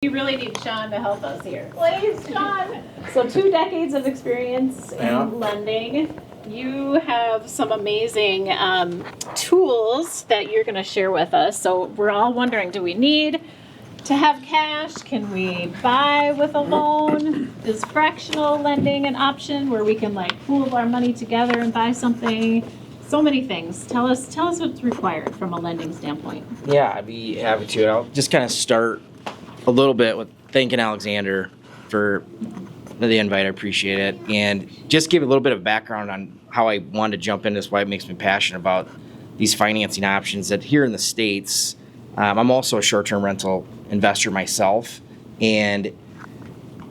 We really need Shaun to help us here. Please, Shaun. So 2 decades of experience in lending. You have some amazing tools that you're going to share with us. So we're all wondering, do we need to have cash? Can we buy with a loan? Is fractional lending an option where we can like pool our money together and buy something? So many things. Tell us what's required from a lending standpoint. Yeah, I'd be happy to. I'll just kind of start a little bit with thanking Alexander for the invite. I appreciate it. And just give a little bit of background on how I wanted to jump into this, why it makes me passionate about these financing options. That here in the States, I'm also a short-term rental investor myself, and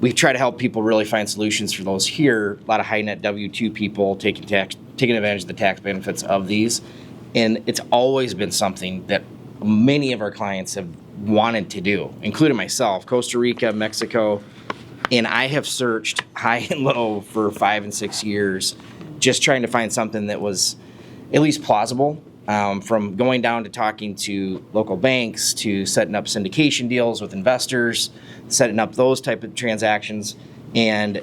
we try to help people really find solutions for those here. A lot of high net W-2 people taking advantage of the tax benefits of these. And it's always been something that many of our clients have wanted to do, including myself, Costa Rica, Mexico, and I have searched high and low for 5 and 6 years, just trying to find something that was at least plausible, from going down to talking to local banks, to setting up syndication deals with investors, setting up those type of transactions, and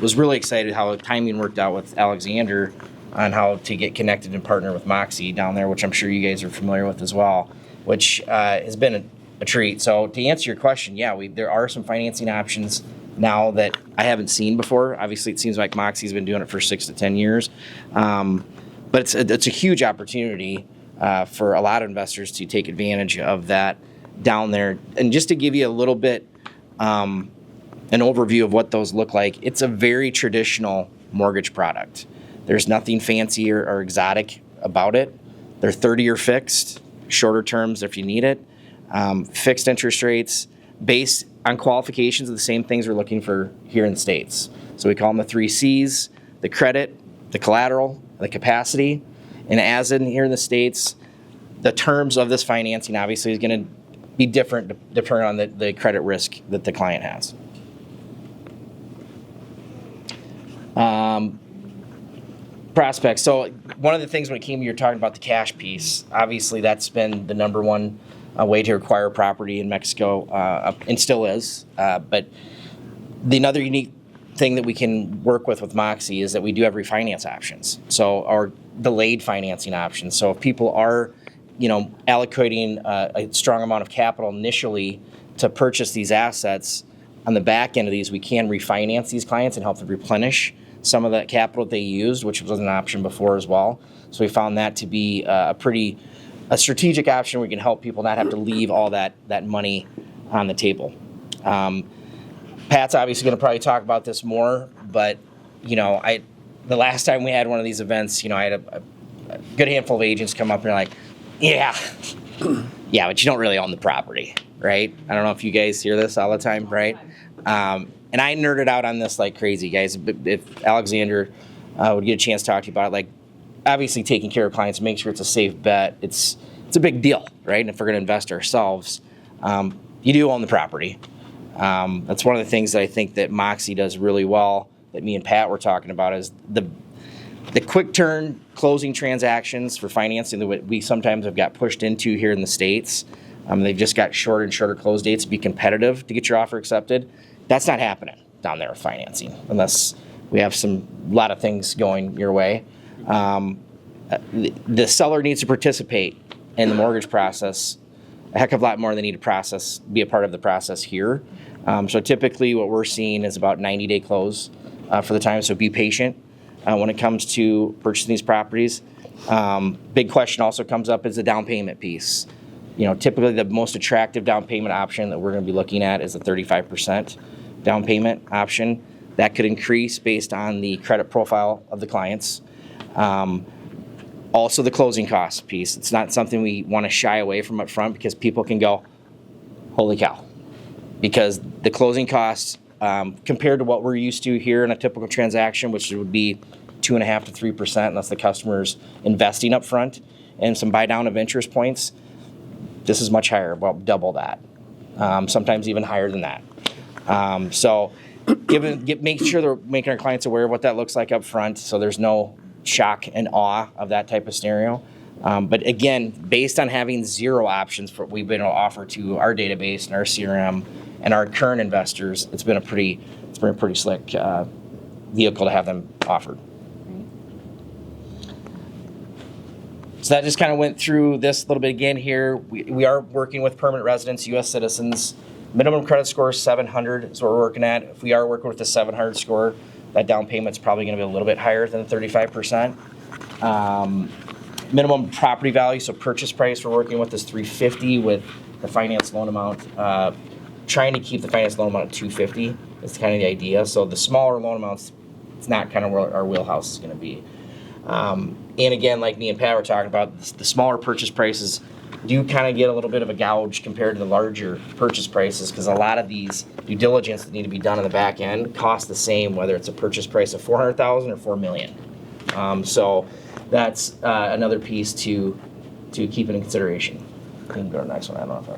was really excited how the timing worked out with Alexander on how to get connected and partner with MoXi down there, which I'm sure you guys are familiar with as well, which has been a treat. So to answer your question, yeah, there are some financing options now that I haven't seen before. Obviously, it seems like MoXi's been doing it for 6 to 10 years. But it's a huge opportunity for a lot of investors to take advantage of that down there. And just to give you a little bit an overview of what those look like, it's a very traditional mortgage product. There's nothing fancy or exotic about it. They're 30-year fixed, shorter terms if you need it, fixed interest rates, based on qualifications of the same things we're looking for here in the States. So we call them the 3 C's: the credit, the collateral, the capacity. And as in here in the States, the terms of this financing obviously is going to be different depending on the credit risk that the client has. Prospects. So one of the things when it came to you're talking about the cash piece, obviously that's been the number one way to acquire property in Mexico, and still is. But another unique thing that we can work with MoXi is that we do have refinance options, or delayed financing options. So if people are, allocating a strong amount of capital initially to purchase these assets, on the back end of these, we can refinance these clients and help them replenish some of that capital they used, which was an option before as well. So we found that to be a strategic option. We can help people not have to leave all that money on the table. Pat's obviously going to probably talk about this more, but the last time we had one of these events, I had a good handful of agents come up and they're like, yeah, but you don't really own the property, right? I don't know if you guys hear this all the time, right? And I nerded out on this like crazy, guys. If Alexander would get a chance to talk to you about it, like obviously taking care of clients, make sure it's a safe bet. It's a big deal, right? And if we're going to invest ourselves, you do own the property. That's one of the things that I think that MoXi does really well, that me and Pat were talking about, is the quick turn closing transactions for financing that we sometimes have got pushed into here in the States. They've just got shorter and shorter close dates to be competitive to get your offer accepted. That's not happening down there with financing unless we have a lot of things going your way. The seller needs to participate in the mortgage process a heck of a lot more than they need to be a part of the process here. So typically what we're seeing is about 90-day close for the time, so be patient when it comes to purchasing these properties. Big question also comes up is the down payment piece. Typically the most attractive down payment option that we're going to be looking at is a 35% down payment option. That could increase based on the credit profile of the clients. Also the closing costs piece. It's not something we want to shy away from up front, because people can go, holy cow. Because the closing costs, compared to what we're used to here in a typical transaction, which would be 2.5% to 3% unless the customer's investing up front, and some buy down of interest points, this is much higher, about double that. Sometimes even higher than that. So make sure they're making our clients aware of what that looks like up front, so there's no shock and awe of that type of scenario. But again, based on having zero options for what we've been able to offer to our database and our CRM and our current investors, it's been a pretty slick vehicle to have them offered. So that just kind of went through this a little bit again here. We are working with permanent residents, U.S. citizens. Minimum credit score is 700 is what we're working at. If we are working with the 700 score, that down payment's probably going to be a little bit higher than 35%. Minimum property value, so purchase price we're working with is 350 with the finance loan amount. Trying to keep the finance loan amount at 250 is kind of the idea. So the smaller loan amounts, it's not kind of where our wheelhouse is going to be. And again, like me and Pat were talking about, the smaller purchase prices do kind of get a little bit of a gouge compared to the larger purchase prices, because a lot of these due diligence that need to be done on the back end cost the same, whether it's a purchase price of $400,000 or $4 million. So that's another piece to keep in consideration. You can go to the next one. I don't know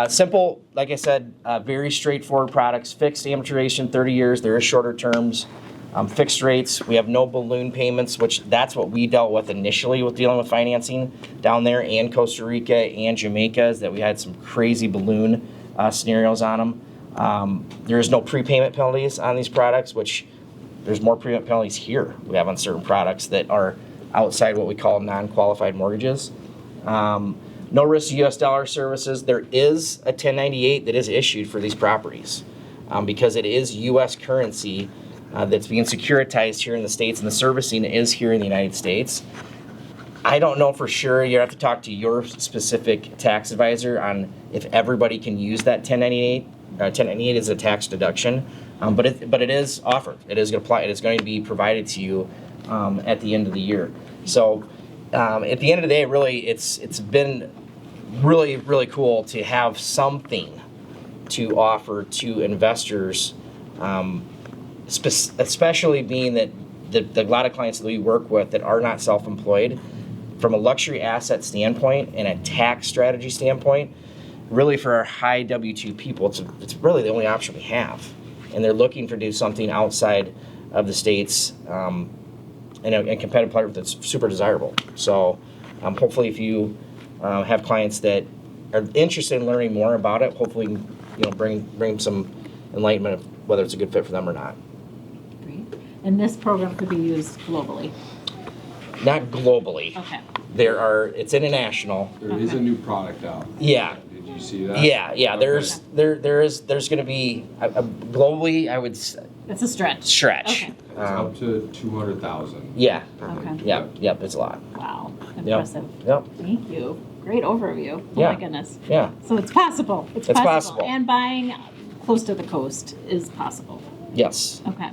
if simple, like I said, very straightforward products. Fixed amortization, 30 years. There is shorter terms. Fixed rates, we have no balloon payments, which that's what we dealt with initially with dealing with financing down there, and Costa Rica and Jamaica, is that we had some crazy balloon scenarios on them. There is no prepayment penalties on these products, which there's more prepayment penalties here we have on certain products that are outside what we call non-qualified mortgages. No risk U.S. dollar services. There is a 1098 that is issued for these properties because it is U.S. currency that's being securitized here in the States, and the servicing is here in the United States. I don't know for sure. You have to talk to your specific tax advisor on if everybody can use that 1098. 1098 is a tax deduction, but it is offered. It is going to apply. It is going to be provided to you at the end of the year. So at the end of the day, really, it's been really, really cool to have something to offer to investors. Especially being that a lot of clients that we work with that are not self-employed, from a luxury asset standpoint and a tax strategy standpoint, really for our high W-2 people, it's really the only option we have. And they're looking to do something outside of the States and a competitive player that's super desirable. So hopefully if you have clients that are interested in learning more about it, hopefully bring some enlightenment of whether it's a good fit for them or not. And this program could be used globally? Not globally. Okay. It's international. There is a new product out. Yeah. Did you see that? Yeah. Okay. There's going to be globally, I would say. It's a stretch. Stretch. Okay. It's up to 200,000. Yeah. Okay. Yep. It's a lot. Wow. Impressive. Yep. Thank you. Great overview. Oh Yeah. my goodness. Yeah. So it's possible. It's possible. And buying close to the coast is possible. Yes. Okay.